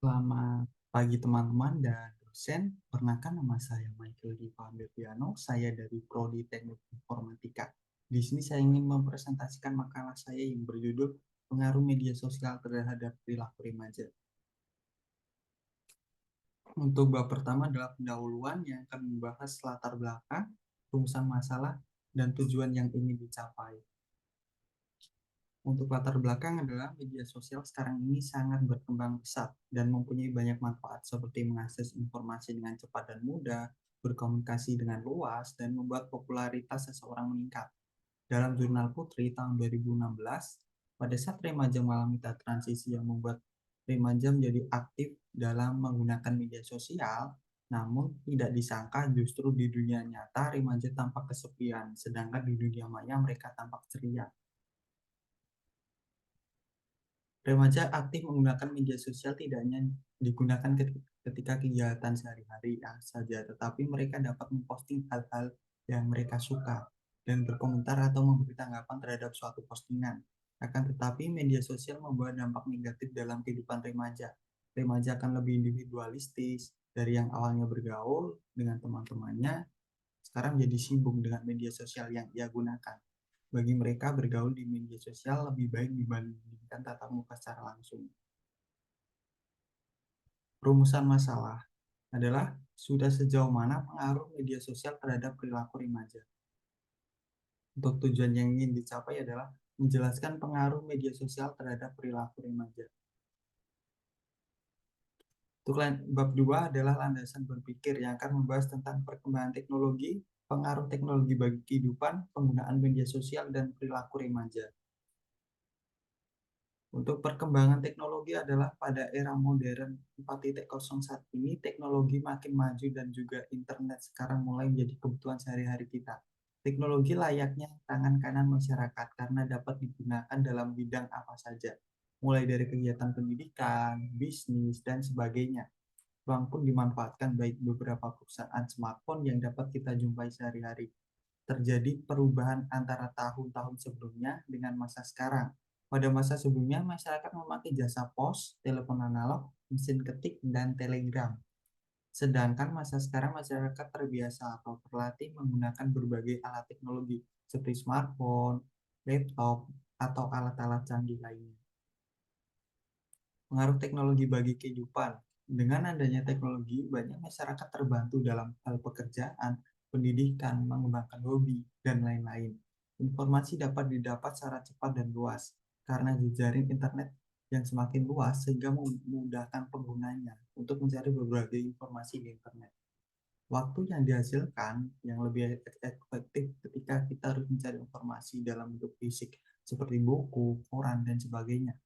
Selamat pagi teman-teman dan dosen. Perkenalkan nama saya Michael Diva Berdiano. Saya dari Prodi Teknik Informatika. Di sini saya ingin mempresentasikan makalah saya yang berjudul Pengaruh Media Sosial Terhadap Perilaku Remaja. Untuk bab pertama adalah pendahuluan yang akan membahas latar belakang, rumusan masalah, dan tujuan yang ingin dicapai. Untuk latar belakang adalah media sosial sekarang ini sangat berkembang pesat dan mempunyai banyak manfaat seperti mengakses informasi dengan cepat dan mudah, berkomunikasi dengan luas, dan membuat popularitas seseorang meningkat. Dalam jurnal Putri tahun 2016, pada saat remaja mengalami transisi yang membuat remaja menjadi aktif dalam menggunakan media sosial, namun tidak disangka justru di dunia nyata remaja tampak kesepian, sedangkan di dunia maya mereka tampak ceria. Remaja aktif menggunakan media sosial tidak hanya digunakan ketika kegiatan sehari-hari saja, tetapi mereka dapat memposting hal-hal yang mereka suka dan berkomentar atau memberi tanggapan terhadap suatu postingan. Akan tetapi media sosial membawa dampak negatif dalam kehidupan remaja. Remaja akan lebih individualistis, dari yang awalnya bergaul dengan teman-temannya, sekarang jadi sibuk dengan media sosial yang ia gunakan. Bagi mereka, bergaul di media sosial lebih baik dibandingkan tatap muka secara langsung. Rumusan masalah adalah sudah sejauh mana pengaruh media sosial terhadap perilaku remaja. Untuk tujuan yang ingin dicapai adalah menjelaskan pengaruh media sosial terhadap perilaku remaja. Untuk bab 2 adalah landasan berpikir yang akan membahas tentang perkembangan teknologi, pengaruh teknologi bagi kehidupan, penggunaan media sosial, dan perilaku remaja. Untuk perkembangan teknologi adalah pada era modern 4.0 saat ini, teknologi makin maju dan juga internet sekarang mulai menjadi kebutuhan sehari-hari kita. Teknologi layaknya tangan kanan masyarakat karena dapat digunakan dalam bidang apa saja, mulai dari kegiatan pendidikan, bisnis, dan sebagainya. Ruang pun dimanfaatkan baik beberapa perusahaan smartphone yang dapat kita jumpai sehari-hari. Terjadi perubahan antara tahun-tahun sebelumnya dengan masa sekarang. Pada masa sebelumnya, masyarakat memakai jasa pos, telepon analog, mesin ketik, dan telegram. Sedangkan masa sekarang masyarakat terbiasa atau terlatih menggunakan berbagai alat teknologi seperti smartphone, laptop, atau alat-alat canggih lainnya. Pengaruh teknologi bagi kehidupan. Dengan adanya teknologi, banyak masyarakat terbantu dalam hal pekerjaan, pendidikan, mengembangkan hobi, dan lain-lain. Informasi dapat didapat secara cepat dan luas karena jejaring internet yang semakin luas sehingga memudahkan penggunanya untuk mencari berbagai informasi di internet. Waktu yang dihasilkan yang lebih efektif ketika kita harus mencari informasi dalam bentuk fisik seperti buku, koran, dan sebagainya.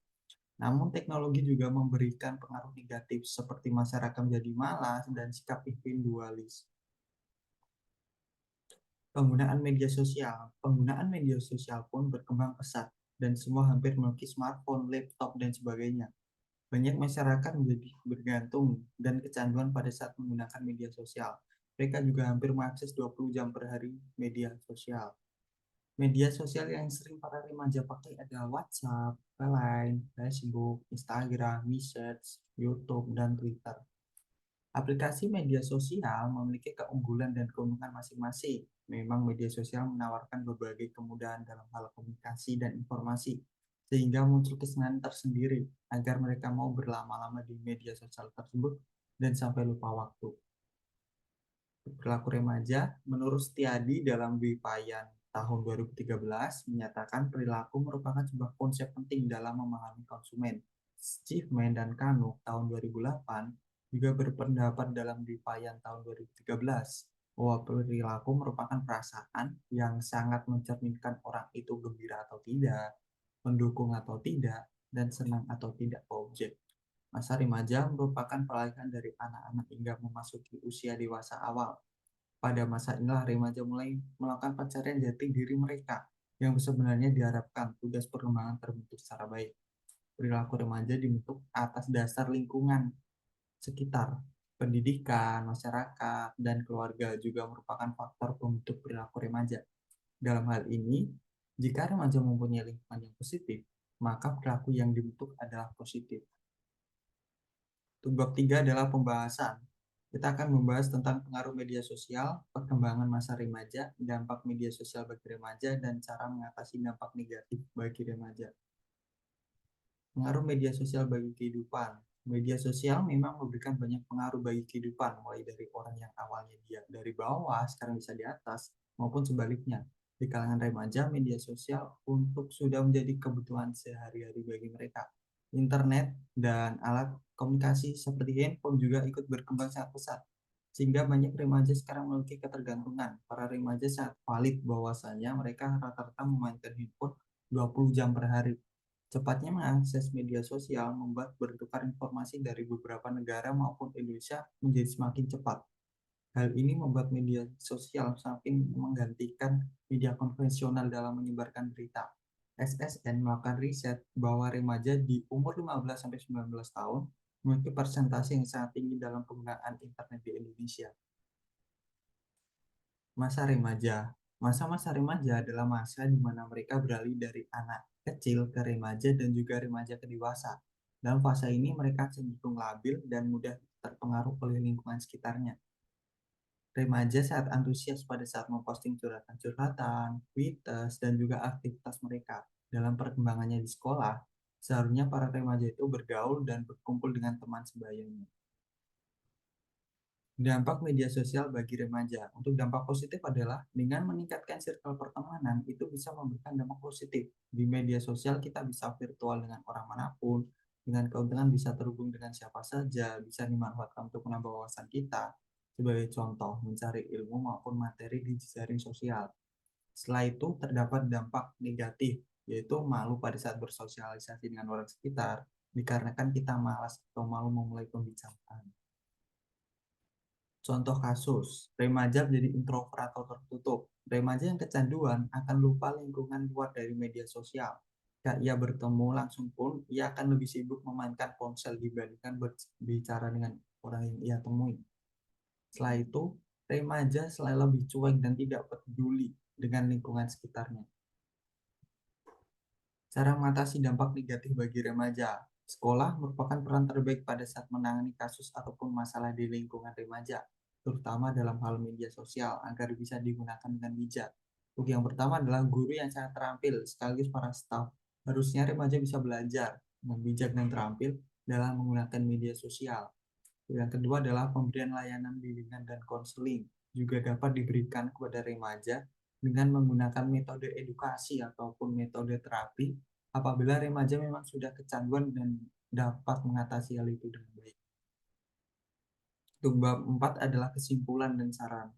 Namun teknologi juga memberikan pengaruh negatif seperti masyarakat menjadi malas dan sikap individualis. Penggunaan media sosial. Penggunaan media sosial pun berkembang pesat dan semua hampir memiliki smartphone, laptop, dan sebagainya. Banyak masyarakat menjadi bergantung dan kecanduan pada saat menggunakan media sosial. Mereka juga hampir mengakses 20 jam per hari media sosial. Media sosial yang sering para remaja pakai adalah WhatsApp, Line, Facebook, Instagram, Message, YouTube, dan Twitter. Aplikasi media sosial memiliki keunggulan dan keuntungan masing-masing. Memang media sosial menawarkan berbagai kemudahan dalam hal komunikasi dan informasi, sehingga muncul kesenangan tersendiri agar mereka mau berlama-lama di media sosial tersebut dan sampai lupa waktu. Perilaku remaja, menurut Setiadi dalam Wipayan tahun 2013 menyatakan perilaku merupakan sebuah konsep penting dalam memahami konsumen. Schiffman dan Kanu tahun 2008 juga berpendapat dalam Wipayan tahun 2013 bahwa perilaku merupakan perasaan yang sangat mencerminkan orang itu gembira atau tidak, mendukung atau tidak, dan senang atau tidak objek. Masa remaja merupakan peralihan dari anak-anak hingga memasuki usia dewasa awal. Pada masa inilah remaja mulai melakukan pencarian jati diri mereka yang sebenarnya diharapkan tugas perkembangan terbentuk secara baik. Perilaku remaja dibentuk atas dasar lingkungan sekitar. Pendidikan, masyarakat, dan keluarga juga merupakan faktor pembentuk perilaku remaja. Dalam hal ini, jika remaja mempunyai lingkungan yang positif, maka perilaku yang dibentuk adalah positif. Untuk bab 3 adalah pembahasan. Kita akan membahas tentang pengaruh media sosial, perkembangan masa remaja, dampak media sosial bagi remaja, dan cara mengatasi dampak negatif bagi remaja. Pengaruh media sosial bagi kehidupan. Media sosial memang memberikan banyak pengaruh bagi kehidupan, mulai dari orang yang awalnya dia dari bawah, sekarang bisa di atas, maupun sebaliknya. Di kalangan remaja, media sosial untuk sudah menjadi kebutuhan sehari-hari bagi mereka. Internet dan alat komunikasi seperti handphone juga ikut berkembang sangat pesat, sehingga banyak remaja sekarang memiliki ketergantungan. Para remaja sangat valid bahwasanya mereka rata-rata memainkan handphone 20 jam per hari. Cepatnya mengakses media sosial membuat bertukar informasi dari beberapa negara maupun Indonesia menjadi semakin cepat. Hal ini membuat media sosial semakin menggantikan media konvensional dalam menyebarkan berita. SSN melakukan riset bahwa remaja di umur 15-19 tahun memiliki persentase yang sangat tinggi dalam penggunaan internet di Indonesia. Masa remaja. Masa-masa remaja adalah masa di mana mereka beralih dari anak kecil ke remaja dan juga remaja ke dewasa. Dalam fase ini mereka cenderung labil dan mudah terpengaruh oleh lingkungan sekitarnya. Remaja saat antusias pada saat memposting curhatan-curhatan, kuitas, dan juga aktivitas mereka. Dalam perkembangannya di sekolah, seharusnya para remaja itu bergaul dan berkumpul dengan teman sebayanya. Dampak media sosial bagi remaja. Untuk dampak positif adalah dengan meningkatkan circle pertemanan, itu bisa memberikan dampak positif. Di media sosial kita bisa virtual dengan orang manapun, dengan keuntungan bisa terhubung dengan siapa saja, bisa dimanfaatkan untuk menambah wawasan kita. Sebagai contoh, mencari ilmu maupun materi di jaring sosial. Setelah itu terdapat dampak negatif, yaitu malu pada saat bersosialisasi dengan orang sekitar, dikarenakan kita malas atau malu memulai pembicaraan. Contoh kasus, remaja menjadi introvert atau tertutup. Remaja yang kecanduan akan lupa lingkungan luar dari media sosial. Jika ia bertemu langsung pun, ia akan lebih sibuk memainkan ponsel dibandingkan berbicara dengan orang yang ia temui. Setelah itu, remaja selalu lebih cuek dan tidak peduli dengan lingkungan sekitarnya. Cara mengatasi dampak negatif bagi remaja. Sekolah merupakan peran terbaik pada saat menangani kasus ataupun masalah di lingkungan remaja, terutama dalam hal media sosial, agar bisa digunakan dengan bijak. Untuk yang pertama adalah guru yang sangat terampil, sekaligus para staf. Harusnya remaja bisa belajar dengan bijak dan terampil dalam menggunakan media sosial. Yang kedua adalah pemberian layanan bimbingan dan konseling juga dapat diberikan kepada remaja dengan menggunakan metode edukasi ataupun metode terapi apabila remaja memang sudah kecanduan dan dapat mengatasi hal itu dengan baik. Untuk bab 4 adalah kesimpulan dan saran.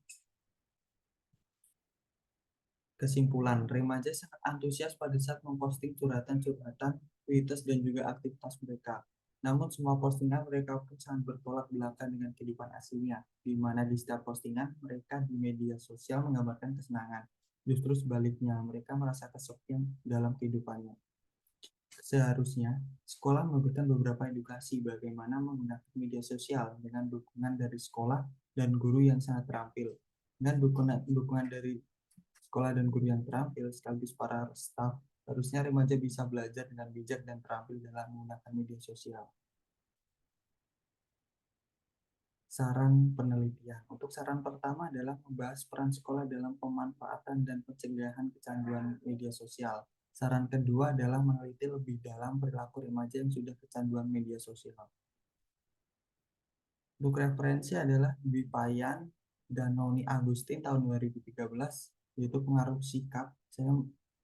Kesimpulan, remaja sangat antusias pada saat memposting curhatan-curhatan, kuitas, dan juga aktivitas mereka. Namun semua postingan mereka pun sangat bertolak belakang dengan kehidupan aslinya, di mana di setiap postingan mereka di media sosial menggambarkan kesenangan. Justru sebaliknya, mereka merasa kesepian dalam kehidupannya. Seharusnya, sekolah memberikan beberapa edukasi bagaimana menggunakan media sosial dengan dukungan dari sekolah dan guru yang sangat terampil. Dengan dukungan dari sekolah dan guru yang terampil sekaligus para staf, harusnya remaja bisa belajar dengan bijak dan terampil dalam menggunakan media sosial. Saran penelitian. Untuk saran pertama adalah membahas peran sekolah dalam pemanfaatan dan pencegahan kecanduan media sosial. Saran kedua adalah meneliti lebih dalam perilaku remaja yang sudah kecanduan media sosial. Untuk referensi adalah Dwi Payan dan Noni Agustin tahun 2013, yaitu pengaruh sikap. Saya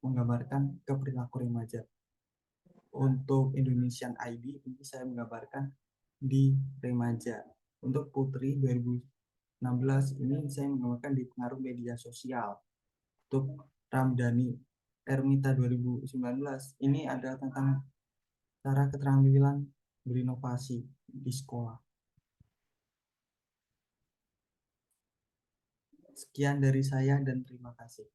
menggambarkan ke perilaku remaja. Untuk Indonesian ID ini saya menggambarkan di remaja. Untuk Putri 2016 ini saya menggambarkan di pengaruh media sosial. Untuk Ramdhani Ermita 2019 ini adalah tentang cara keterampilan berinovasi di sekolah. Sekian dari saya dan terima kasih.